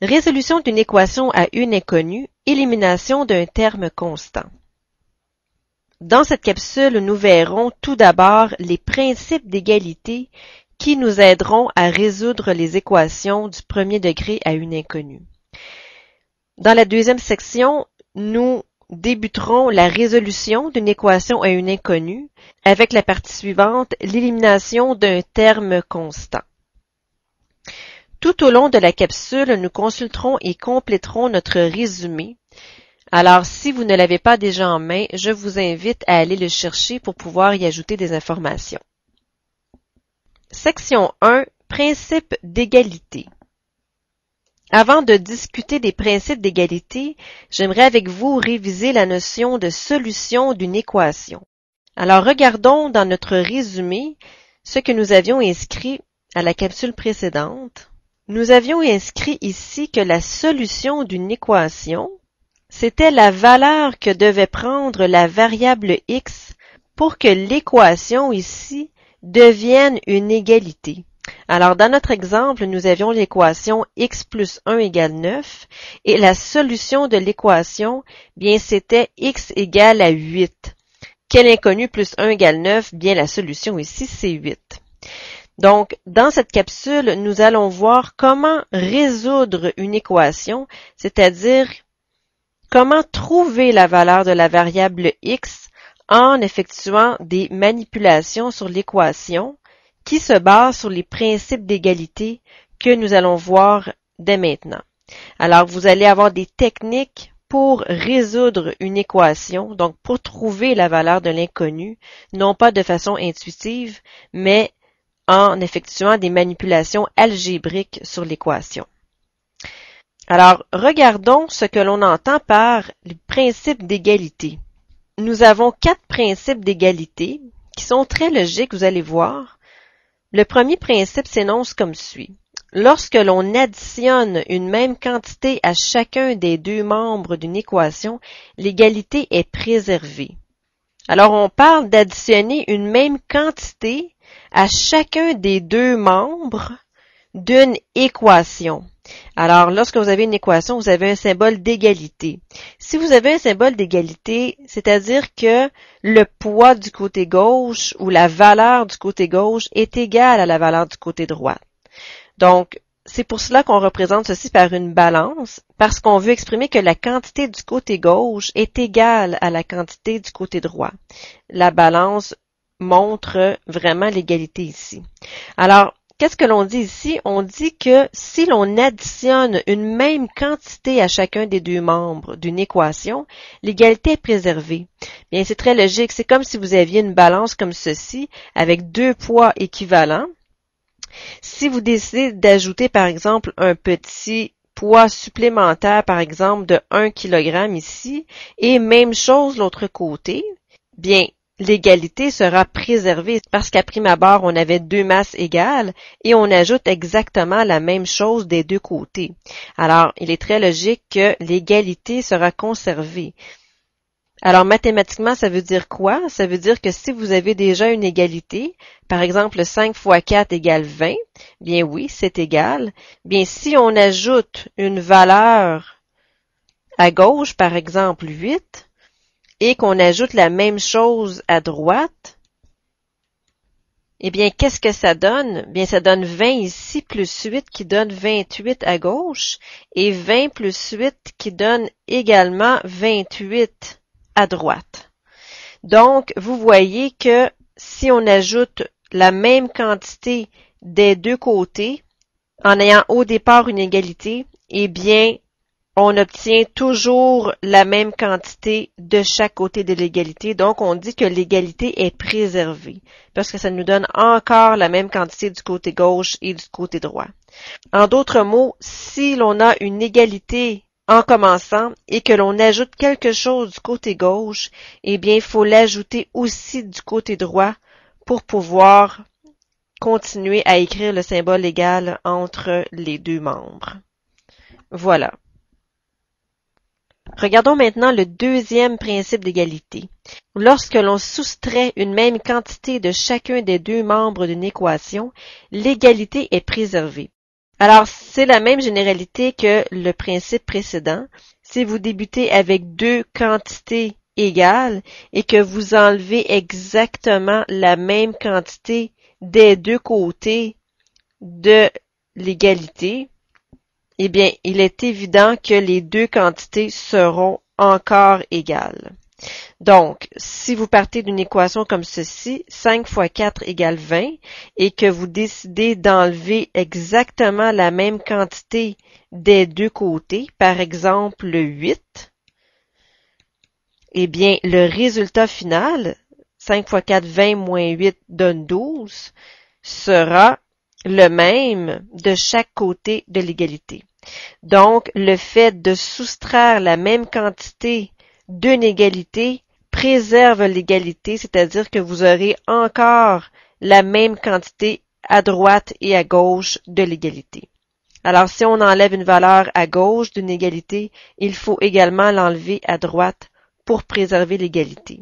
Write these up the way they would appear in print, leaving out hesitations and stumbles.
Résolution d'une équation à une inconnue, élimination d'un terme constant. Dans cette capsule, nous verrons tout d'abord les principes d'égalité qui nous aideront à résoudre les équations du premier degré à une inconnue. Dans la deuxième section, nous débuterons la résolution d'une équation à une inconnue avec la partie suivante, l'élimination d'un terme constant. Tout au long de la capsule, nous consulterons et compléterons notre résumé. Alors, si vous ne l'avez pas déjà en main, je vous invite à aller le chercher pour pouvoir y ajouter des informations. Section 1. Principes d'égalité. Avant de discuter des principes d'égalité, j'aimerais avec vous réviser la notion de solution d'une équation. Alors, regardons dans notre résumé ce que nous avions inscrit à la capsule précédente. Nous avions inscrit ici que la solution d'une équation, c'était la valeur que devait prendre la variable x pour que l'équation ici devienne une égalité. Alors, dans notre exemple, nous avions l'équation x plus 1 égale 9 et la solution de l'équation, bien, c'était x égale à 8. Quel inconnu plus 1 égale 9? Bien, la solution ici, c'est 8. Donc, dans cette capsule, nous allons voir comment résoudre une équation, c'est-à-dire comment trouver la valeur de la variable x en effectuant des manipulations sur l'équation qui se basent sur les principes d'égalité que nous allons voir dès maintenant. Alors, vous allez avoir des techniques pour résoudre une équation, donc pour trouver la valeur de l'inconnu, non pas de façon intuitive, mais en effectuant des manipulations algébriques sur l'équation. Alors, regardons ce que l'on entend par les principes d'égalité. Nous avons 4 principes d'égalité qui sont très logiques, vous allez voir. Le premier principe s'énonce comme suit. Lorsque l'on additionne une même quantité à chacun des deux membres d'une équation, l'égalité est préservée. Alors, on parle d'additionner une même quantité à chacun des deux membres d'une équation. Alors, lorsque vous avez une équation, vous avez un symbole d'égalité. Si vous avez un symbole d'égalité, c'est-à-dire que le poids du côté gauche ou la valeur du côté gauche est égale à la valeur du côté droit. Donc, c'est pour cela qu'on représente ceci par une balance, parce qu'on veut exprimer que la quantité du côté gauche est égale à la quantité du côté droit. La balance montre vraiment l'égalité ici. Alors, qu'est-ce que l'on dit ici? On dit que si l'on additionne une même quantité à chacun des deux membres d'une équation, l'égalité est préservée. Bien, c'est très logique. C'est comme si vous aviez une balance comme ceci, avec deux poids équivalents. Si vous décidez d'ajouter, par exemple, un petit poids supplémentaire, par exemple, de 1 kg ici, et même chose l'autre côté, bien, l'égalité sera préservée parce qu'à prime abord, on avait deux masses égales et on ajoute exactement la même chose des deux côtés. Alors, il est très logique que l'égalité sera conservée. Alors, mathématiquement, ça veut dire quoi? Ça veut dire que si vous avez déjà une égalité, par exemple 5 fois 4 égale 20, bien oui, c'est égal. Bien, si on ajoute une valeur à gauche, par exemple 8, et qu'on ajoute la même chose à droite, eh bien, qu'est-ce que ça donne? Bien, ça donne 20 ici plus 8 qui donne 28 à gauche et 20 plus 8 qui donne également 28 à droite. Donc, vous voyez que si on ajoute la même quantité des deux côtés, en ayant au départ une égalité, eh bien, on obtient toujours la même quantité de chaque côté de l'égalité. Donc, on dit que l'égalité est préservée parce que ça nous donne encore la même quantité du côté gauche et du côté droit. En d'autres mots, si l'on a une égalité en commençant et que l'on ajoute quelque chose du côté gauche, eh bien, il faut l'ajouter aussi du côté droit pour pouvoir continuer à écrire le symbole égal entre les deux membres. Voilà. Regardons maintenant le deuxième principe d'égalité. Lorsque l'on soustrait une même quantité de chacun des deux membres d'une équation, l'égalité est préservée. Alors, c'est la même généralité que le principe précédent. Si vous débutez avec deux quantités égales et que vous enlevez exactement la même quantité des deux côtés de l'égalité, eh bien, il est évident que les deux quantités seront encore égales. Donc, si vous partez d'une équation comme ceci, 5 fois 4 égale 20, et que vous décidez d'enlever exactement la même quantité des deux côtés, par exemple 8, eh bien, le résultat final, 5 fois 4, 20 moins 8 donne 12, sera le même de chaque côté de l'égalité. Donc, le fait de soustraire la même quantité d'une égalité préserve l'égalité, c'est-à-dire que vous aurez encore la même quantité à droite et à gauche de l'égalité. Alors, si on enlève une valeur à gauche d'une égalité, il faut également l'enlever à droite pour préserver l'égalité.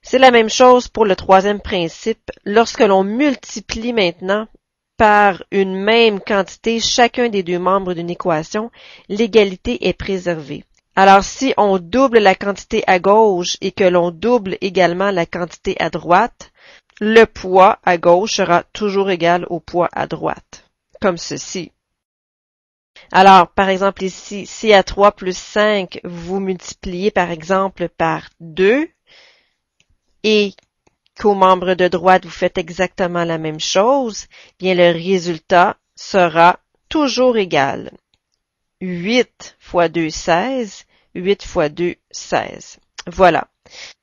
C'est la même chose pour le troisième principe. Lorsque l'on multiplie maintenant par une même quantité chacun des deux membres d'une équation, l'égalité est préservée. Alors, si on double la quantité à gauche et que l'on double également la quantité à droite, le poids à gauche sera toujours égal au poids à droite, comme ceci. Alors, par exemple ici, si à 3 plus 5, vous multipliez par exemple par 2 et qu'au membre de droite, vous faites exactement la même chose, bien le résultat sera toujours égal. 8 fois 2, 16. 8 fois 2, 16. Voilà.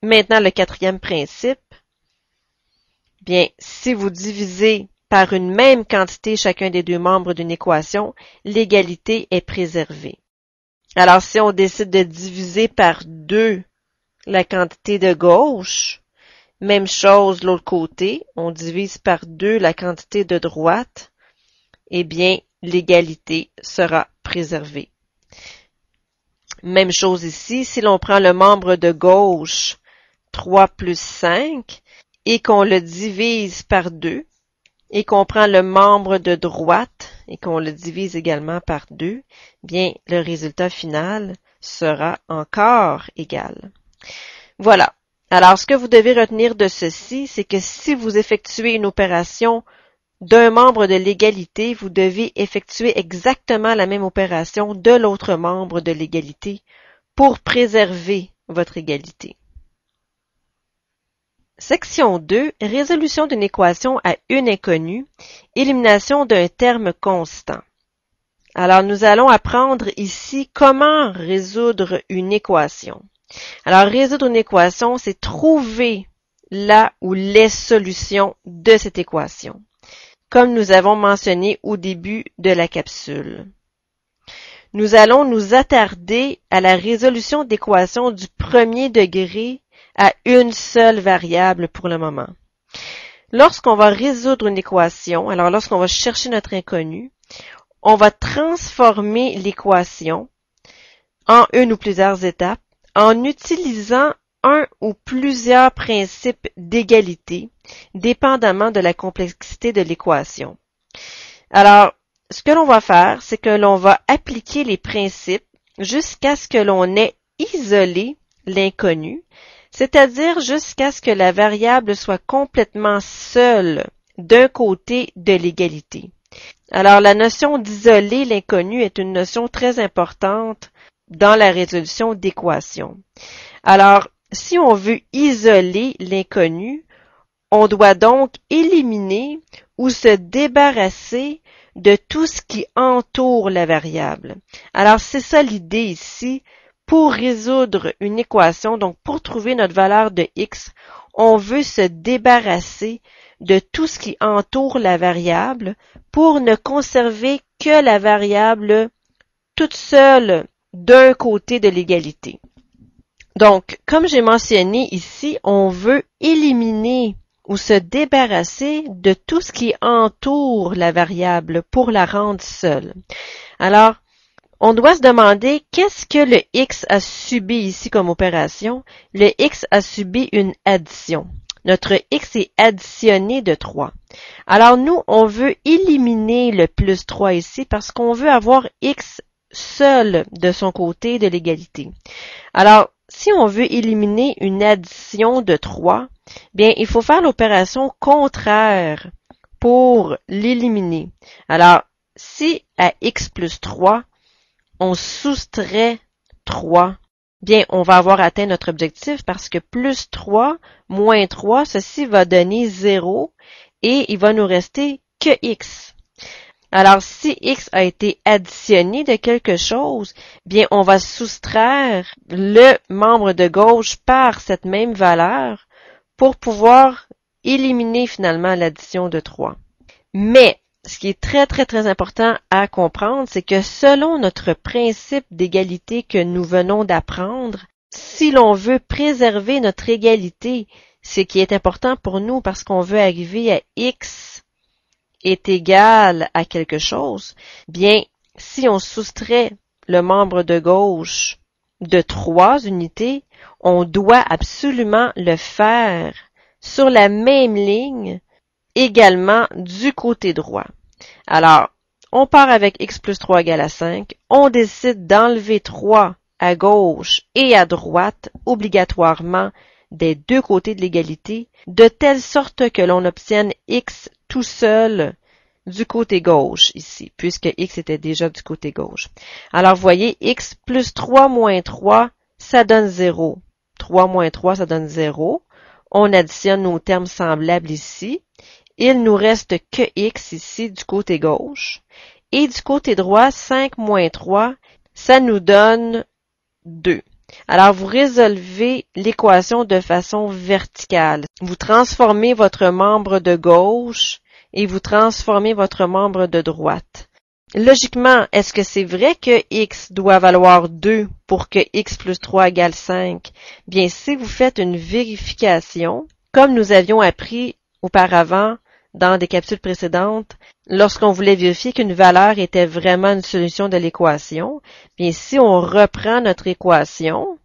Maintenant, le quatrième principe. Bien, si vous divisez par une même quantité chacun des deux membres d'une équation, l'égalité est préservée. Alors, si on décide de diviser par 2 la quantité de gauche, même chose de l'autre côté, on divise par 2 la quantité de droite, eh bien, l'égalité sera préservée. Même chose ici, si l'on prend le membre de gauche, 3 plus 5, et qu'on le divise par 2, et qu'on prend le membre de droite, et qu'on le divise également par 2, bien, le résultat final sera encore égal. Voilà. Alors, ce que vous devez retenir de ceci, c'est que si vous effectuez une opération d'un membre de l'égalité, vous devez effectuer exactement la même opération de l'autre membre de l'égalité pour préserver votre égalité. Section 2. Résolution d'une équation à une inconnue. Élimination d'un terme constant. Alors, nous allons apprendre ici comment résoudre une équation. Alors, résoudre une équation, c'est trouver la ou les solutions de cette équation, comme nous avons mentionné au début de la capsule. Nous allons nous attarder à la résolution d'équations du premier degré à une seule variable pour le moment. Lorsqu'on va résoudre une équation, alors lorsqu'on va chercher notre inconnu, on va transformer l'équation en une ou plusieurs étapes en utilisant un ou plusieurs principes d'égalité, dépendamment de la complexité de l'équation. Alors, ce que l'on va faire, c'est que l'on va appliquer les principes jusqu'à ce que l'on ait isolé l'inconnu, c'est-à-dire jusqu'à ce que la variable soit complètement seule d'un côté de l'égalité. Alors, la notion d'isoler l'inconnu est une notion très importante dans la résolution d'équations. Alors, si on veut isoler l'inconnu, on doit donc éliminer ou se débarrasser de tout ce qui entoure la variable. Alors, c'est ça l'idée ici. Pour résoudre une équation, donc pour trouver notre valeur de x, on veut se débarrasser de tout ce qui entoure la variable pour ne conserver que la variable toute seule d'un côté de l'égalité. Donc, comme j'ai mentionné ici, on veut éliminer ou se débarrasser de tout ce qui entoure la variable pour la rendre seule. Alors, on doit se demander qu'est-ce que le x a subi ici comme opération. Le x a subi une addition. notre x est additionné de 3. Alors nous, on veut éliminer le plus 3 ici parce qu'on veut avoir x seul de son côté de l'égalité. Alors, si on veut éliminer une addition de 3, bien, il faut faire l'opération contraire pour l'éliminer. Alors, si à x plus 3, on soustrait 3, bien, on va avoir atteint notre objectif parce que plus 3 moins 3, ceci va donner 0 et il va nous rester que x. Alors, si x a été additionné de quelque chose, bien, on va soustraire le membre de gauche par cette même valeur pour pouvoir éliminer finalement l'addition de 3. Mais, ce qui est très important à comprendre, c'est que selon notre principe d'égalité que nous venons d'apprendre, si l'on veut préserver notre égalité, ce qui est important pour nous parce qu'on veut arriver à x est égal à quelque chose, bien, si on soustrait le membre de gauche de 3 unités, on doit absolument le faire sur la même ligne également du côté droit. Alors, on part avec x plus 3 égale à 5, on décide d'enlever 3 à gauche et à droite obligatoirement des deux côtés de l'égalité, de telle sorte que l'on obtienne x tout seul du côté gauche ici, puisque x était déjà du côté gauche. Alors, vous voyez, x plus 3 moins 3, ça donne 0. 3 moins 3, ça donne 0. On additionne nos termes semblables ici. Il nous reste que x ici du côté gauche. Et du côté droit, 5 moins 3, ça nous donne 2. Alors, vous résolvez l'équation de façon verticale. Vous transformez votre membre de gauche et vous transformez votre membre de droite. Logiquement, est-ce que c'est vrai que x doit valoir 2 pour que x plus 3 égale 5? Bien, si vous faites une vérification, comme nous avions appris auparavant dans des capsules précédentes, lorsqu'on voulait vérifier qu'une valeur était vraiment une solution de l'équation, bien si on reprend notre équation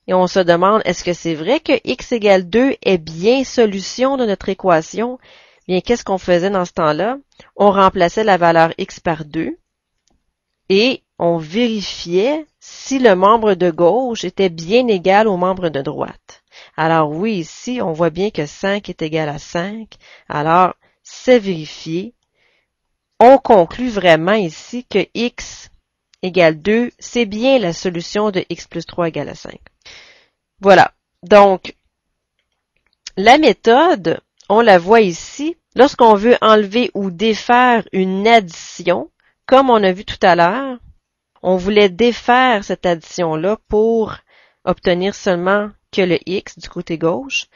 et on se demande est-ce que c'est vrai que x égale 2 est bien solution de notre équation, bien qu'est-ce qu'on faisait dans ce temps-là? On remplaçait la valeur x par 2 et on vérifiait si le membre de gauche était bien égal au membre de droite. Alors oui, ici, on voit bien que 5 est égal à 5. Alors, c'est vérifié. On conclut vraiment ici que x égale 2, c'est bien la solution de x plus 3 égale à 5. Voilà. Donc, la méthode, on la voit ici. Lorsqu'on veut enlever ou défaire une addition, comme on a vu tout à l'heure, on voulait défaire cette addition-là pour obtenir seulement que le x du côté gauche.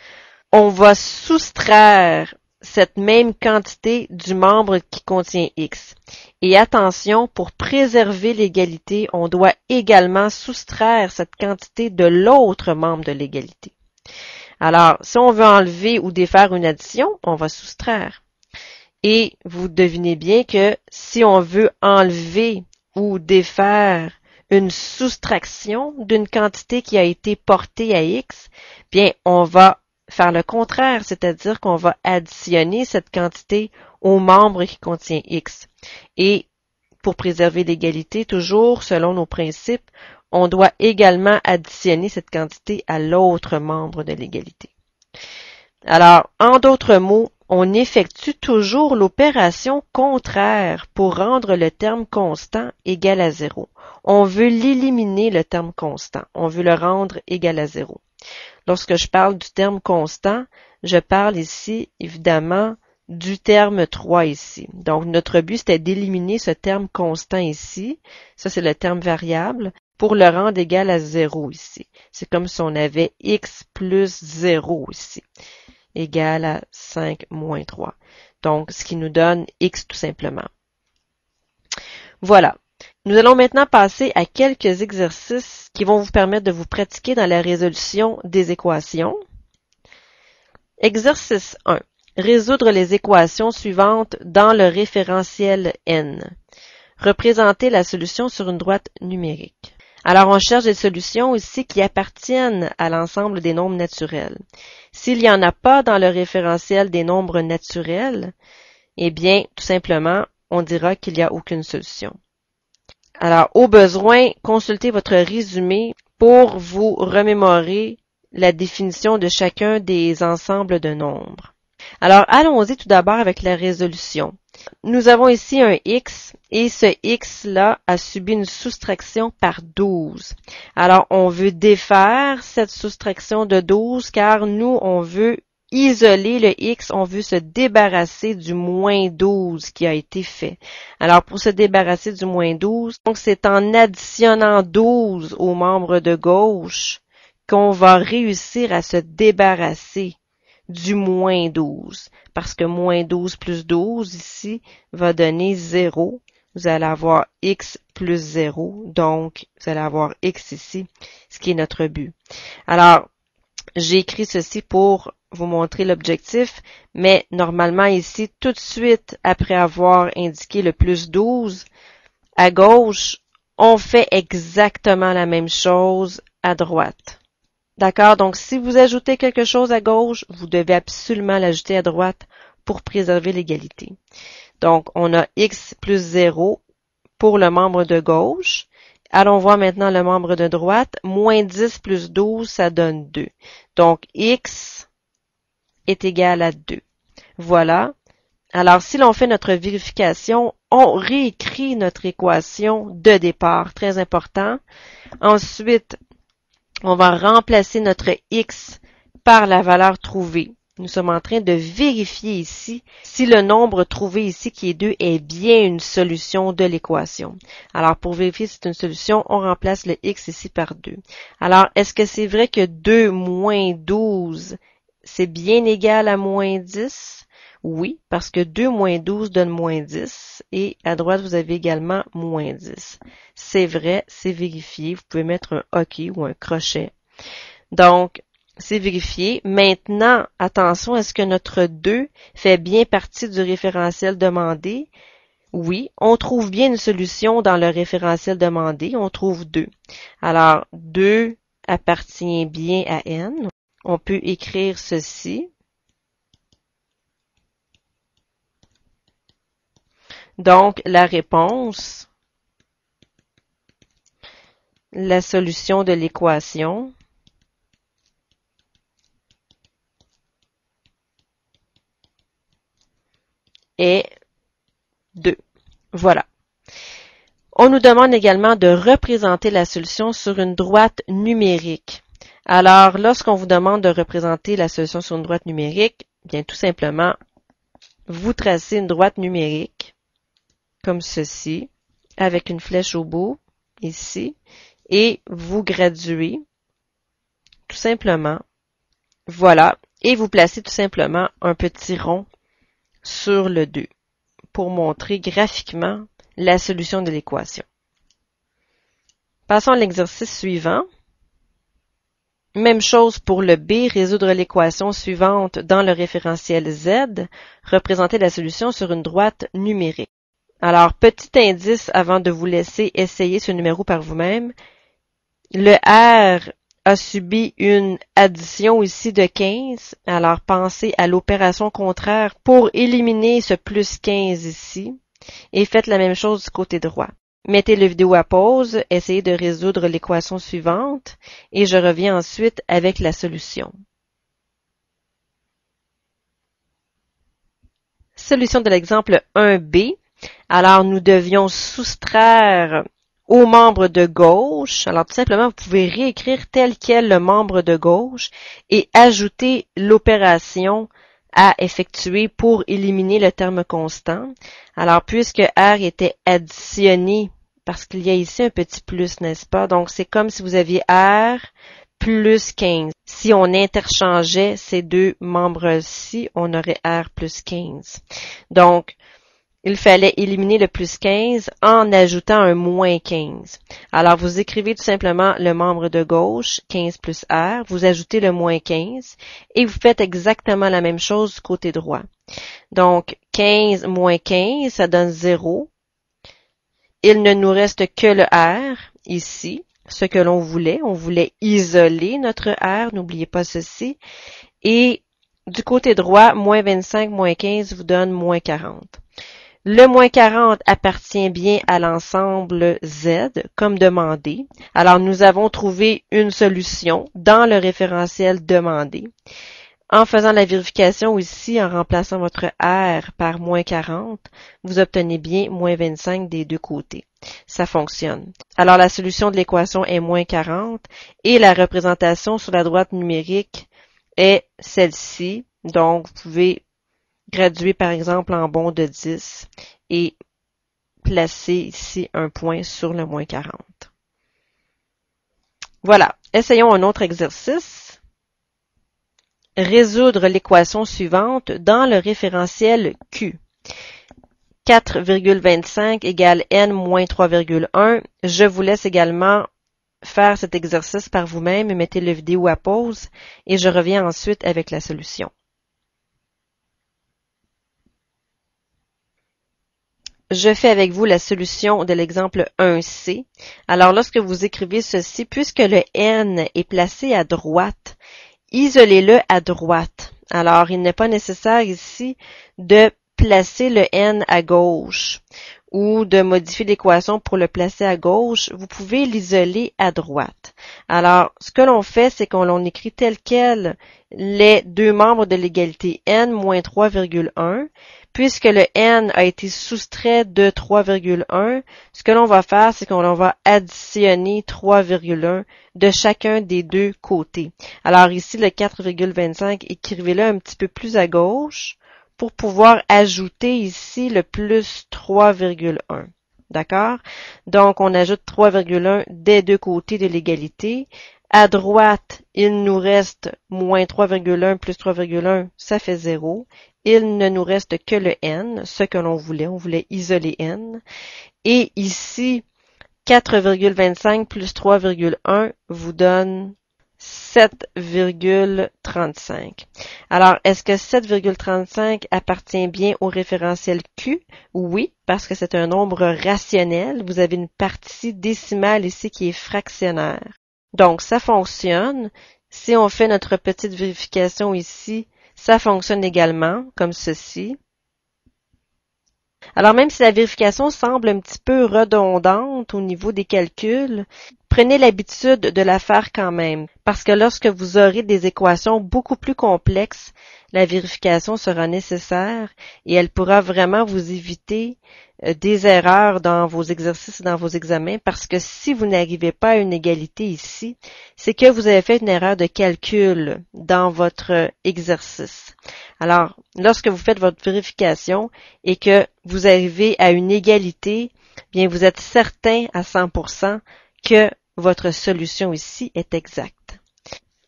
On va soustraire cette même quantité du membre qui contient x. Et attention, pour préserver l'égalité, on doit également soustraire cette quantité de l'autre membre de l'égalité. Alors, si on veut enlever ou défaire une addition, on va soustraire. Et vous devinez bien que si on veut enlever ou défaire une soustraction d'une quantité qui a été portée à x, bien, on va faire le contraire, c'est-à-dire qu'on va additionner cette quantité au membre qui contient x. Et pour préserver l'égalité, toujours selon nos principes, on doit également additionner cette quantité à l'autre membre de l'égalité. Alors, en d'autres mots, on effectue toujours l'opération contraire pour rendre le terme constant égal à 0. On veut l'éliminer, le terme constant. On veut le rendre égal à 0. Lorsque je parle du terme constant, je parle ici, évidemment, du terme 3 ici. Donc, notre but, c'était d'éliminer ce terme constant ici. Ça, c'est le terme variable, pour le rendre égal à 0 ici. C'est comme si on avait x plus 0 ici, égal à 5 moins 3. Donc, ce qui nous donne x tout simplement. Voilà. Nous allons maintenant passer à quelques exercices qui vont vous permettre de vous pratiquer dans la résolution des équations. Exercice 1. Résoudre les équations suivantes dans le référentiel n. Représenter la solution sur une droite numérique. Alors, on cherche des solutions ici qui appartiennent à l'ensemble des nombres naturels. S'il n'y en a pas dans le référentiel des nombres naturels, eh bien, tout simplement, on dira qu'il n'y a aucune solution. Alors, au besoin, consultez votre résumé pour vous remémorer la définition de chacun des ensembles de nombres. Alors, allons-y tout d'abord avec la résolution. Nous avons ici un x et ce x-là a subi une soustraction par 12. Alors, on veut défaire cette soustraction de 12 car nous, on veut isoler le x, on veut se débarrasser du moins 12 qui a été fait. Alors, pour se débarrasser du moins 12, donc c'est en additionnant 12 aux membres de gauche qu'on va réussir à se débarrasser du moins 12. Parce que moins 12 plus 12 ici va donner 0. Vous allez avoir x plus 0. Donc, vous allez avoir x ici, ce qui est notre but. Alors, j'ai écrit ceci pour vous montrer l'objectif, mais normalement ici, tout de suite après avoir indiqué le plus 12, à gauche, on fait exactement la même chose à droite. D'accord? Donc, si vous ajoutez quelque chose à gauche, vous devez absolument l'ajouter à droite pour préserver l'égalité. Donc, on a x plus 0 pour le membre de gauche. Allons voir maintenant le membre de droite. Moins 10 plus 12, ça donne 2. Donc, x est égal à 2. Voilà. Alors, si l'on fait notre vérification, on réécrit notre équation de départ. Très important. Ensuite, on va remplacer notre x par la valeur trouvée. Nous sommes en train de vérifier ici si le nombre trouvé ici, qui est 2, est bien une solution de l'équation. Alors, pour vérifier si c'est une solution, on remplace le x ici par 2. Alors, est-ce que c'est vrai que 2 moins 12, c'est bien égal à moins 10? Oui, parce que 2 moins 12 donne moins 10. Et à droite, vous avez également moins 10. C'est vrai, c'est vérifié. Vous pouvez mettre un OK ou un crochet. Donc, c'est vérifié. Maintenant, attention, est-ce que notre 2 fait bien partie du référentiel demandé? Oui, on trouve bien une solution dans le référentiel demandé. On trouve 2. Alors, 2 appartient bien à n. On peut écrire ceci. Donc, la réponse, la solution de l'équation est 2. Voilà. On nous demande également de représenter la solution sur une droite numérique. Alors, lorsqu'on vous demande de représenter la solution sur une droite numérique, bien tout simplement, vous tracez une droite numérique, comme ceci, avec une flèche au bout, ici, et vous graduez, tout simplement, voilà, et vous placez tout simplement un petit rond sur le 2 pour montrer graphiquement la solution de l'équation. Passons à l'exercice suivant. Même chose pour le B, résoudre l'équation suivante dans le référentiel Z, représenter la solution sur une droite numérique. Alors, petit indice avant de vous laisser essayer ce numéro par vous-même. Le R a subi une addition ici de 15. Alors, pensez à l'opération contraire pour éliminer ce plus 15 ici. Et faites la même chose du côté droit. Mettez la vidéo à pause, essayez de résoudre l'équation suivante et je reviens ensuite avec la solution. Solution de l'exemple 1b. Alors, nous devions soustraire au membre de gauche. Alors, tout simplement, vous pouvez réécrire tel quel le membre de gauche et ajouter l'opération à effectuer pour éliminer le terme constant. Alors, puisque R était additionné, parce qu'il y a ici un petit plus, n'est-ce pas? Donc, c'est comme si vous aviez R plus 15. Si on interchangeait ces deux membres-ci, on aurait R plus 15. Donc, il fallait éliminer le plus 15 en ajoutant un moins 15. Alors, vous écrivez tout simplement le membre de gauche, 15 plus R, vous ajoutez le moins 15 et vous faites exactement la même chose du côté droit. Donc, 15 moins 15, ça donne 0. Il ne nous reste que le R, ici, ce que l'on voulait. On voulait isoler notre R, n'oubliez pas ceci. Et du côté droit, moins 25, moins 15 vous donne moins 40. Le moins 40 appartient bien à l'ensemble Z, comme demandé. Alors, nous avons trouvé une solution dans le référentiel demandé. En faisant la vérification ici, en remplaçant votre R par moins 40, vous obtenez bien moins 25 des deux côtés. Ça fonctionne. Alors, la solution de l'équation est moins 40 et la représentation sur la droite numérique est celle-ci. Donc, vous pouvez graduer par exemple en bond de 10 et placer ici un point sur le moins 40. Voilà. Essayons un autre exercice. Résoudre l'équation suivante dans le référentiel Q. 4,25 égale n moins 3,1. Je vous laisse également faire cet exercice par vous-même. Mettez la vidéo à pause et je reviens ensuite avec la solution. Je fais avec vous la solution de l'exemple 1C. Alors, lorsque vous écrivez ceci, puisque le n est placé à droite, isolez-le à droite. Alors, il n'est pas nécessaire ici de placer le n à gauche ou de modifier l'équation pour le placer à gauche. Vous pouvez l'isoler à droite. Alors, ce que l'on fait, c'est qu'on écrit tel quel les deux membres de l'égalité n moins 3,1. Puisque le n a été soustrait de 3,1, ce que l'on va faire, c'est qu'on va additionner 3,1 de chacun des deux côtés. Alors ici, le 4,25, écrivez-le un petit peu plus à gauche pour pouvoir ajouter ici le plus 3,1. D'accord? Donc, on ajoute 3,1 des deux côtés de l'égalité. À droite, il nous reste moins 3,1 plus 3,1, ça fait 0. Il ne nous reste que le n, ce que l'on voulait. On voulait isoler n. Et ici, 4,25 plus 3,1 vous donne 7,35. Alors, est-ce que 7,35 appartient bien au référentiel Q? Oui, parce que c'est un nombre rationnel. Vous avez une partie décimale ici qui est fractionnaire. Donc, ça fonctionne. Si on fait notre petite vérification ici, ça fonctionne également, comme ceci. Alors, même si la vérification semble un petit peu redondante au niveau des calculs, prenez l'habitude de la faire quand même, parce que lorsque vous aurez des équations beaucoup plus complexes, la vérification sera nécessaire et elle pourra vraiment vous éviter des erreurs dans vos exercices et dans vos examens, parce que si vous n'arrivez pas à une égalité ici, c'est que vous avez fait une erreur de calcul dans votre exercice. Alors, lorsque vous faites votre vérification et que vous arrivez à une égalité, bien vous êtes certain à 100% que votre solution ici est exacte.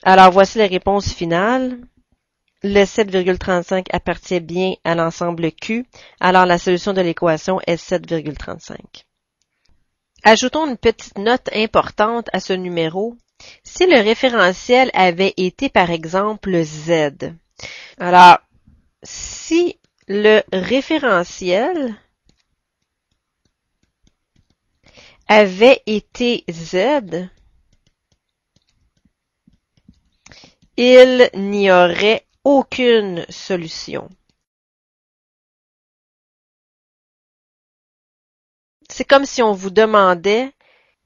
Alors, voici la réponse finale. Le 7,35 appartient bien à l'ensemble Q, alors la solution de l'équation est 7,35. Ajoutons une petite note importante à ce numéro. Si le référentiel avait été par exemple Z, alors si le référentiel avait été Z, il n'y aurait aucune solution. C'est comme si on vous demandait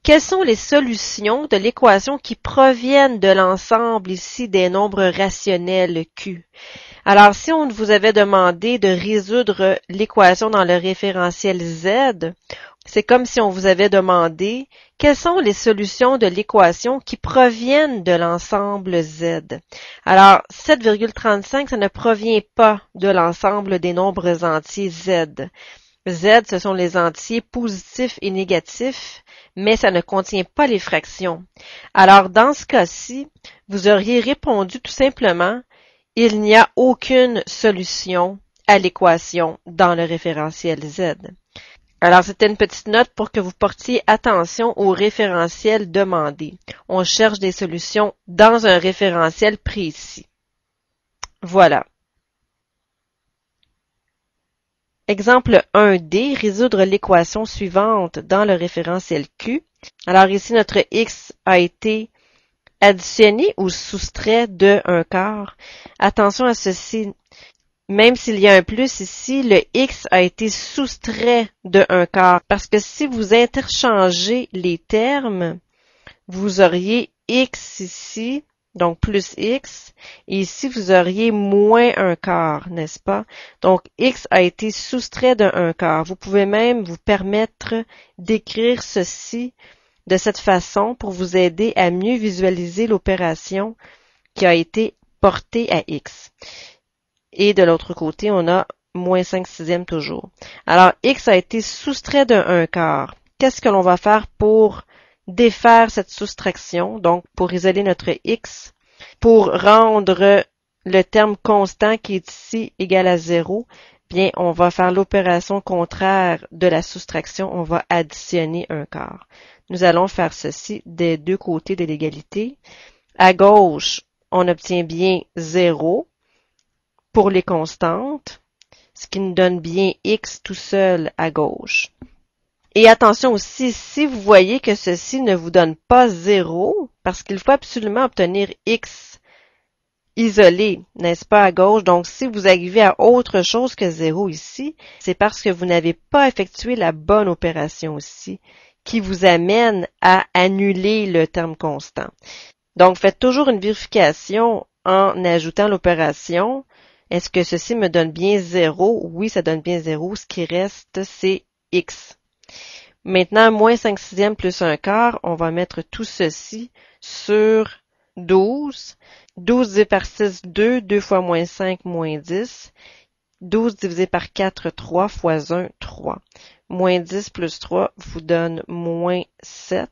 quelles sont les solutions de l'équation qui proviennent de l'ensemble ici des nombres rationnels Q. Alors, si on vous avait demandé de résoudre l'équation dans le référentiel Z, c'est comme si on vous avait demandé quelles sont les solutions de l'équation qui proviennent de l'ensemble Z. Alors, 7,35, ça ne provient pas de l'ensemble des nombres entiers Z. Z, ce sont les entiers positifs et négatifs, mais ça ne contient pas les fractions. Alors, dans ce cas-ci, vous auriez répondu tout simplement, il n'y a aucune solution à l'équation dans le référentiel Z. Alors, c'était une petite note pour que vous portiez attention au référentiel demandé. On cherche des solutions dans un référentiel précis. Voilà. Exemple 1D, résoudre l'équation suivante dans le référentiel Q. Alors ici, notre x a été additionné ou soustrait de 1/4. Attention à ceci, même s'il y a un plus ici, le x a été soustrait de 1/4 parce que si vous interchangez les termes, vous auriez x ici, donc plus x, et ici vous auriez moins 1/4, n'est-ce pas? Donc x a été soustrait de 1/4. Vous pouvez même vous permettre d'écrire ceci de cette façon pour vous aider à mieux visualiser l'opération qui a été portée à x. Et de l'autre côté, on a moins 5/6 toujours. Alors, x a été soustrait de 1/4. Qu'est-ce que l'on va faire pour défaire cette soustraction? Donc, pour isoler notre x, pour rendre le terme constant qui est ici égal à 0, bien, on va faire l'opération contraire de la soustraction. On va additionner 1/4. Nous allons faire ceci des deux côtés de l'égalité. À gauche, on obtient bien 0 pour les constantes, ce qui nous donne bien x tout seul à gauche. Et attention aussi, si vous voyez que ceci ne vous donne pas 0, parce qu'il faut absolument obtenir x isolé, n'est-ce pas, à gauche? Donc, si vous arrivez à autre chose que 0 ici, c'est parce que vous n'avez pas effectué la bonne opération ici, qui vous amène à annuler le terme constant. Donc, faites toujours une vérification en ajoutant l'opération. Est-ce que ceci me donne bien 0? Oui, ça donne bien 0. Ce qui reste, c'est x. Maintenant, moins 5/6 plus 1/4, on va mettre tout ceci sur 12. 12 divisé par 6, 2. 2 fois moins 5, moins 10. 12 divisé par 4, 3 fois 1, 3. Moins 10 plus 3 vous donne moins 7.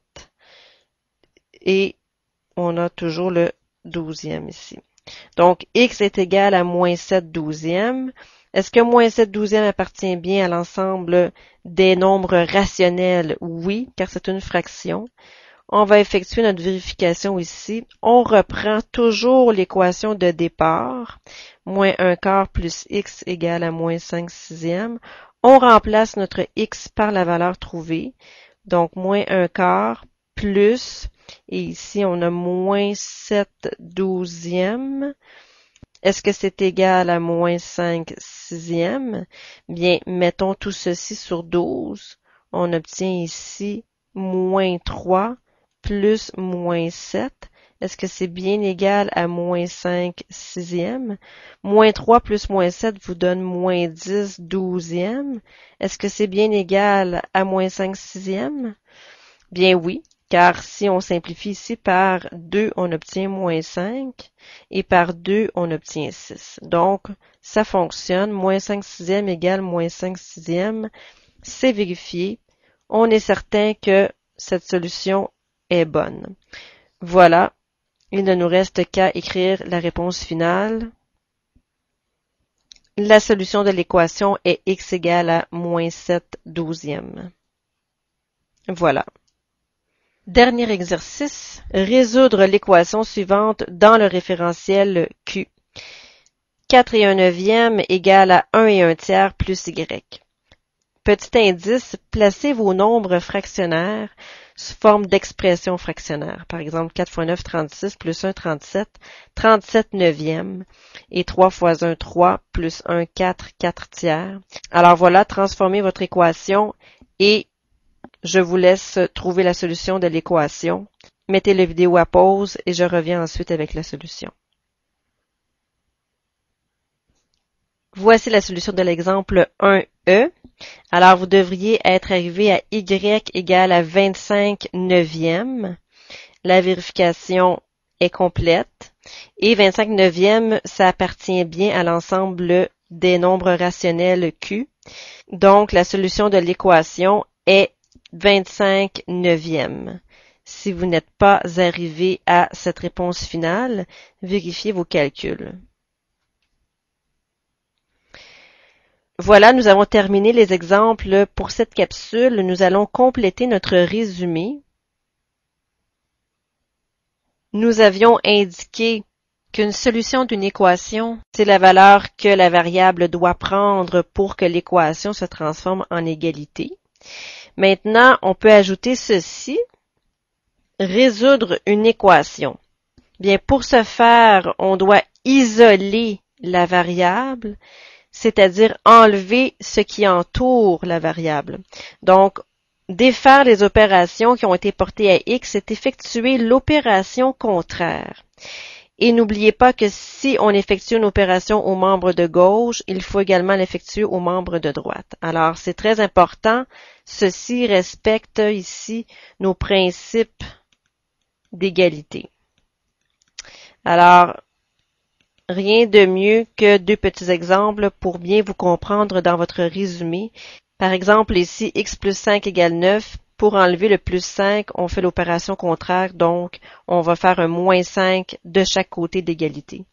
Et on a toujours le 12e ici. Donc, x est égal à moins 7 douzièmes. Est-ce que moins 7 douzièmes appartient bien à l'ensemble des nombres rationnels? Oui, car c'est une fraction. On va effectuer notre vérification ici. On reprend toujours l'équation de départ. Moins 1/4 plus x égale à moins 5/6. On remplace notre x par la valeur trouvée. Donc, moins 1/4 plus, et ici on a moins 7 douzièmes. Est-ce que c'est égal à moins 5/6? Bien, mettons tout ceci sur 12. On obtient ici moins 3 plus moins 7. Est-ce que c'est bien égal à moins 5/6? Moins 3 plus moins 7 vous donne moins 10 douzièmes. Est-ce que c'est bien égal à moins 5/6? Bien oui, car si on simplifie ici par 2, on obtient moins 5, et par 2, on obtient 6. Donc, ça fonctionne. Moins 5/6 égale moins 5/6. C'est vérifié. On est certain que cette solution est bonne. Voilà. Il ne nous reste qu'à écrire la réponse finale. La solution de l'équation est x égale à moins 7 douzièmes. Voilà. Dernier exercice, résoudre l'équation suivante dans le référentiel Q. 4 et 1/9 égale à 1 et 1/3 plus y. Petit indice, placez vos nombres fractionnaires sous forme d'expression fractionnaire. Par exemple, 4 fois 9, 36, plus 1, 37, 37 neuvièmes, et 3 fois 1, 3, plus 1, 4, 4/3. Alors voilà, transformez votre équation et je vous laisse trouver la solution de l'équation. Mettez la vidéo à pause et je reviens ensuite avec la solution. Voici la solution de l'exemple 1e. Alors, vous devriez être arrivé à y égale à 25 neuvièmes. La vérification est complète. Et 25 neuvièmes, ça appartient bien à l'ensemble des nombres rationnels Q. Donc, la solution de l'équation est 25 neuvièmes. Si vous n'êtes pas arrivé à cette réponse finale, vérifiez vos calculs. Voilà, nous avons terminé les exemples pour cette capsule. Nous allons compléter notre résumé. Nous avions indiqué qu'une solution d'une équation, c'est la valeur que la variable doit prendre pour que l'équation se transforme en égalité. Maintenant, on peut ajouter ceci, résoudre une équation. Bien, pour ce faire, on doit isoler la variable, c'est-à-dire enlever ce qui entoure la variable. Donc, défaire les opérations qui ont été portées à x, c'est effectuer l'opération contraire. Et n'oubliez pas que si on effectue une opération au membre de gauche, il faut également l'effectuer au membre de droite. Alors, c'est très important. Ceci respecte ici nos principes d'égalité. Alors, rien de mieux que deux petits exemples pour bien vous comprendre dans votre résumé. Par exemple, ici, x plus 5 égale 9. Pour enlever le plus 5, on fait l'opération contraire, donc on va faire un moins 5 de chaque côté d'égalité.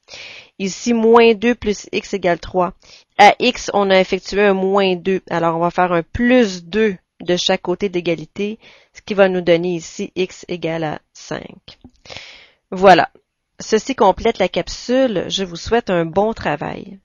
Ici, moins 2 plus x égale 3. À x, on a effectué un moins 2, alors on va faire un plus 2 de chaque côté d'égalité, ce qui va nous donner ici x égale à 5. Voilà. Ceci complète la capsule. Je vous souhaite un bon travail.